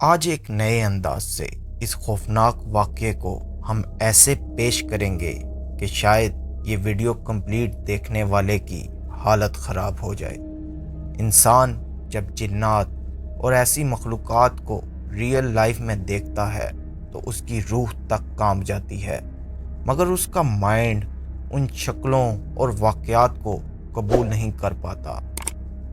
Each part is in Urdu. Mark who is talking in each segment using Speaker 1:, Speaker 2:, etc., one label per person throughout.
Speaker 1: آج ایک نئے انداز سے اس خوفناک واقعے کو ہم ایسے پیش کریں گے کہ شاید یہ ویڈیو کمپلیٹ دیکھنے والے کی حالت خراب ہو جائے۔ انسان جب جنات اور ایسی مخلوقات کو ریئل لائف میں دیکھتا ہے تو اس کی روح تک کانپ جاتی ہے، مگر اس کا مائنڈ ان شکلوں اور واقعات کو قبول نہیں کر پاتا۔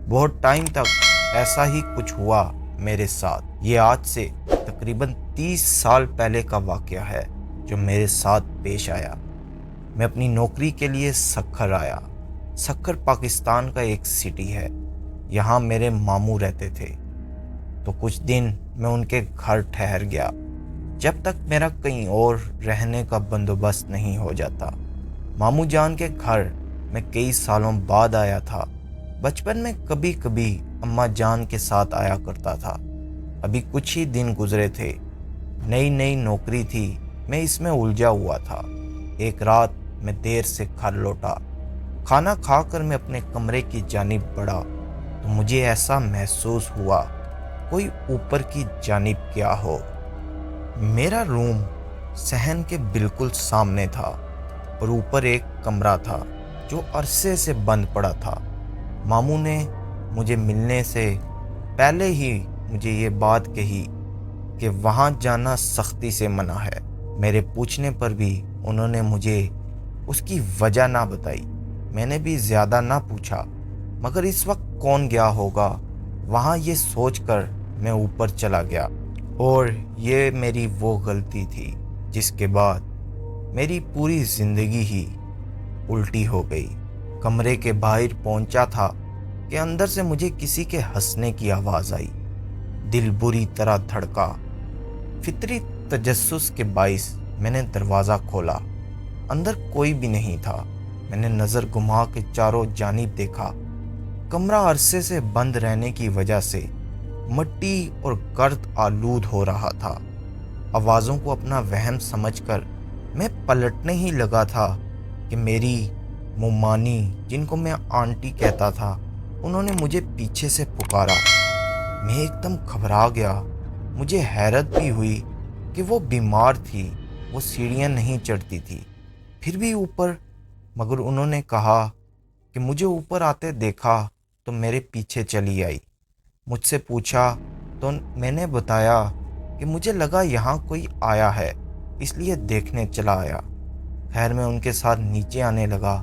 Speaker 1: بہت ٹائم تک ایسا ہی کچھ ہوا میرے ساتھ۔ یہ آج سے تقریباً 30 سال پہلے کا واقعہ ہے جو میرے ساتھ پیش آیا۔ میں اپنی نوکری کے لیے سکھر آیا۔ سکھر پاکستان کا ایک سٹی ہے۔ یہاں میرے ماموں رہتے تھے، تو کچھ دن میں ان کے گھر ٹھہر گیا جب تک میرا کہیں اور رہنے کا بندوبست نہیں ہو جاتا۔ ماموں جان کے گھر میں کئی سالوں بعد آیا تھا۔ بچپن میں کبھی کبھی اماں جان کے ساتھ آیا کرتا تھا۔ ابھی کچھ ہی دن گزرے تھے، نئی نوکری تھی، میں اس میں الجھا ہوا تھا۔ ایک رات میں دیر سے گھر لوٹا۔ کھانا کھا کر میں اپنے کمرے کی جانب بڑھا تو مجھے ایسا محسوس ہوا کوئی اوپر کی جانب کیا ہو۔ میرا روم صحن کے بالکل سامنے تھا اور اوپر ایک کمرہ تھا جو عرصے سے بند پڑا تھا۔ ماموں نے مجھے ملنے سے پہلے ہی مجھے یہ بات کہی کہ وہاں جانا سختی سے منع ہے۔ میرے پوچھنے پر بھی انہوں نے مجھے اس کی وجہ نہ بتائی۔ میں نے بھی زیادہ نہ پوچھا، مگر اس وقت کون گیا ہوگا وہاں، یہ سوچ کر میں اوپر چلا گیا۔ اور یہ میری وہ غلطی تھی جس کے بعد میری پوری زندگی ہی الٹی ہو گئی۔ کمرے کے باہر پہنچا تھا کہ اندر سے مجھے کسی کے ہنسنے کی آواز آئی۔ دل بری طرح دھڑکا۔ فطری تجسس کے باعث میں نے دروازہ کھولا۔ اندر کوئی بھی نہیں تھا۔ میں نے نظر گھما کے چاروں جانب دیکھا۔ کمرہ عرصے سے بند رہنے کی وجہ سے مٹی اور گرد آلود ہو رہا تھا۔ آوازوں کو اپنا وہم سمجھ کر میں پلٹنے ہی لگا تھا کہ میری ممانی، جن کو میں آنٹی کہتا تھا، انہوں نے مجھے پیچھے سے پکارا۔ میں ایک دم گھبرا گیا۔ مجھے حیرت بھی ہوئی کہ وہ بیمار تھی، وہ سیڑھیاں نہیں چڑھتی تھی، پھر بھی اوپر۔ مگر انہوں نے کہا کہ مجھے اوپر آتے دیکھا تو میرے پیچھے چلی آئی۔ مجھ سے پوچھا تو میں نے بتایا کہ مجھے لگا یہاں کوئی آیا ہے، اس لیے دیکھنے چلا آیا۔ خیر میں ان کے ساتھ نیچے آنے لگا۔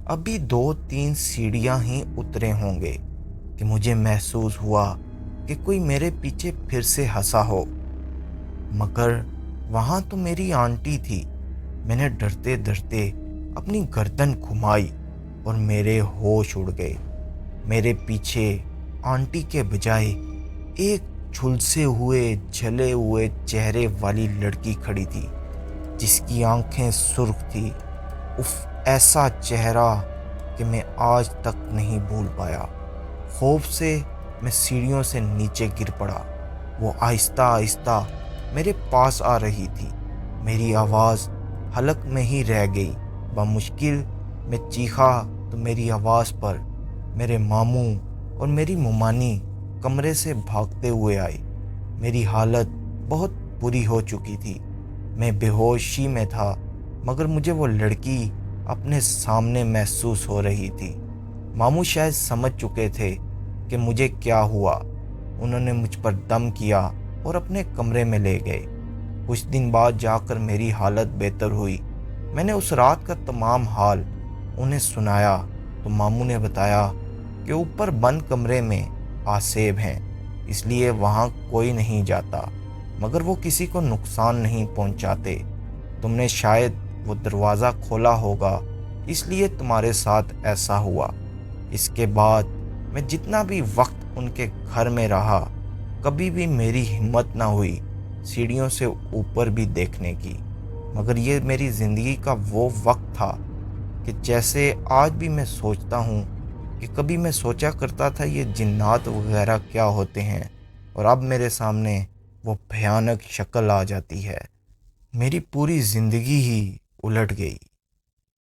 Speaker 1: ابھی 2-3 سیڑھیاں ہی اترے ہوں گے کہ مجھے محسوس ہوا کہ کوئی میرے پیچھے پھر سے ہنسا ہو، مگر وہاں تو میری آنٹی تھی۔ میں نے ڈرتے ڈرتے اپنی گردن گھمائی اور میرے ہوش اڑ گئے۔ میرے پیچھے آنٹی کے بجائے ایک جھلسے ہوئے جلے ہوئے چہرے والی لڑکی کھڑی تھی جس کی آنکھیں سرخ تھی۔ اف، ایسا چہرہ کہ میں آج تک نہیں بھول پایا۔ خوف سے میں سیڑھیوں سے نیچے گر پڑا۔ وہ آہستہ آہستہ میرے پاس آ رہی تھی۔ میری آواز حلق میں ہی رہ گئی۔ بمشکل میں چیخا تو میری آواز پر میرے ماموں اور میری ممانی کمرے سے بھاگتے ہوئے آئے۔ میری حالت بہت بری ہو چکی تھی۔ میں بے ہوشی میں تھا، مگر مجھے وہ لڑکی اپنے سامنے محسوس ہو رہی تھی۔ ماموں شاید سمجھ چکے تھے کہ مجھے کیا ہوا۔ انہوں نے مجھ پر دم کیا اور اپنے کمرے میں لے گئے۔ کچھ دن بعد جا کر میری حالت بہتر ہوئی۔ میں نے اس رات کا تمام حال انہیں سنایا تو ماموں نے بتایا کہ اوپر بند کمرے میں آسیب ہیں، اس لیے وہاں کوئی نہیں جاتا، مگر وہ کسی کو نقصان نہیں پہنچاتے۔ تم نے شاید وہ دروازہ کھولا ہوگا، اس لیے تمہارے ساتھ ایسا ہوا۔ اس کے بعد میں جتنا بھی وقت ان کے گھر میں رہا، کبھی بھی میری ہمت نہ ہوئی سیڑھیوں سے اوپر بھی دیکھنے کی۔ مگر یہ میری زندگی کا وہ وقت تھا کہ جیسے آج بھی میں سوچتا ہوں کہ کبھی میں سوچا کرتا تھا یہ جنات وغیرہ کیا ہوتے ہیں، اور اب میرے سامنے وہ بھیانک شکل آ جاتی ہے۔ میری پوری زندگی ہی الٹ گئی۔